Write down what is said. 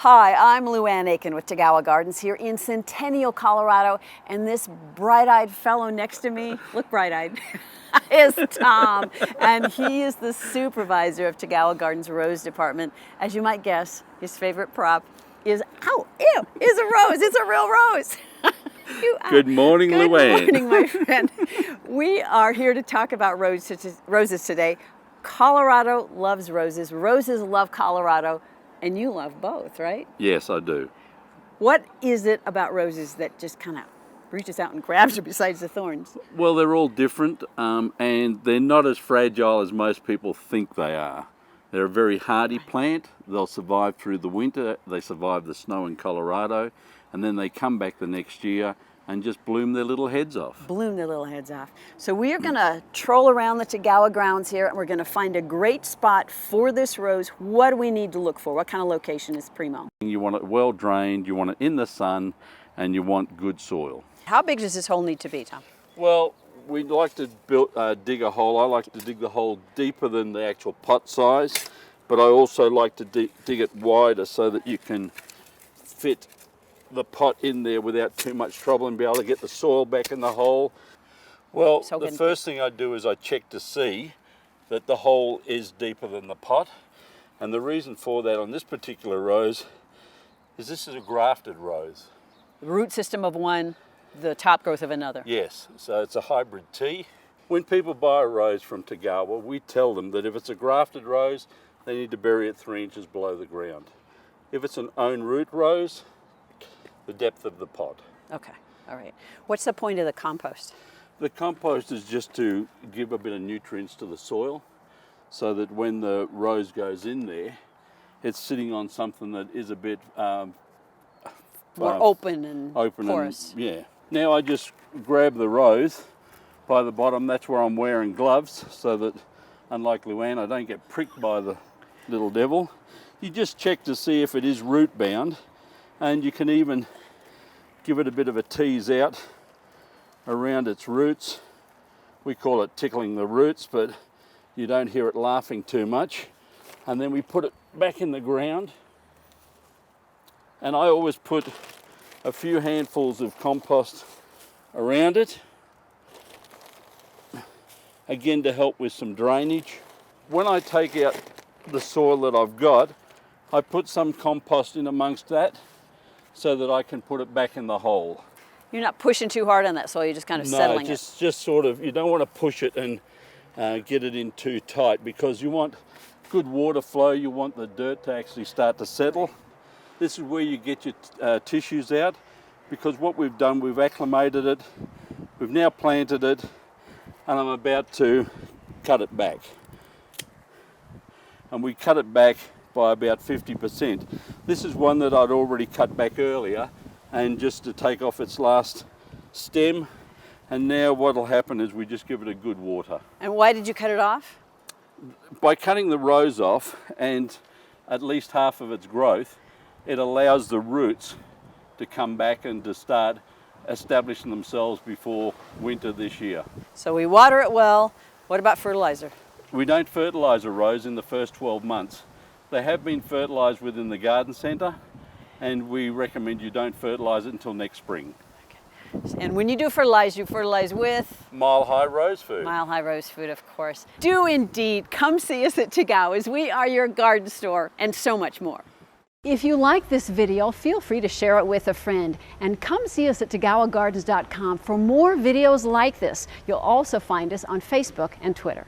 Hi, I'm Luan Akin with Tagawa Gardens here in Centennial, Colorado, and this bright-eyed fellow next to me, look bright-eyed, is Tom, and he is the supervisor of Tagawa Gardens Rose Department. As you might guess, his favorite prop is, is a rose. It's a real rose. Good morning, Luan. Good morning, my friend. We are here to talk about roses today. Colorado loves roses. Roses love Colorado. And you love both, right? Yes, I do. What is it about roses that just kind of reaches out and grabs you besides the thorns? Well, they're all different, and they're not as fragile as most people think they are. They're a very hardy plant. They'll survive through the winter. They survive the snow in Colorado, and then they come back the next year and just bloom their little heads off. Bloom their little heads off. So we are going to troll around the Tagawa grounds here, and we're going to find a great spot for this rose. What do we need to look for? What kind of location is primo? You want it well drained, you want it in the sun, and you want good soil. How big does this hole need to be, Tom? Well, we'd like to dig a hole. I like to dig the hole deeper than the actual pot size, but I also like to dig it wider so that you can fit the pot in there without too much trouble and be able to get the soil back in the hole. Well, the first thing I do is I check to see that the hole is deeper than the pot. And the reason for that on this particular rose is this is a grafted rose. The root system of one, the top growth of another. Yes, so it's a hybrid tea. When people buy a rose from Tagawa, we tell them that if it's a grafted rose, they need to bury it 3 inches below the ground. If it's an own root rose, the depth of the pot. Okay, all right. What's the point of the compost? The compost is just to give a bit of nutrients to the soil so that when the rose goes in there, it's sitting on something that is a bit more open and porous. Yeah. Now I just grab the rose by the bottom. That's where I'm wearing gloves so that, unlike Luan, I don't get pricked by the little devil. You just check to see if it is root bound. And you can even give it a bit of a tease out around its roots. We call it tickling the roots, but you don't hear it laughing too much. And then we put it back in the ground. And I always put a few handfuls of compost around it, again to help with some drainage. When I take out the soil that I've got, I put some compost in amongst that, so that I can put it back in the hole. You're not pushing too hard on that soil, you're just kind of settling it. Just sort of, you don't want to push it and get it in too tight because you want good water flow, you want the dirt to actually start to settle. This is where you get your tissues out because what we've done, we've acclimated it, we've now planted it, and I'm about to cut it back. And we cut it back by about 50%. This is one that I'd already cut back earlier and just to take off its last stem. And now what'll happen is we just give it a good water. And why did you cut it off? By cutting the rose off and at least half of its growth, it allows the roots to come back and to start establishing themselves before winter this year. So we water it well. What about fertilizer? We don't fertilize a rose in the first 12 months. They have been fertilized within the garden centre, and we recommend you don't fertilize it until next spring. Okay. And when you do fertilize, you fertilize with? Mile High Rose Food. Mile High Rose Food, of course. Do indeed come see us at Tagawa's. We are your garden store, and so much more. If you like this video, feel free to share it with a friend, and come see us at TagawaGardens.com for more videos like this. You'll also find us on Facebook and Twitter.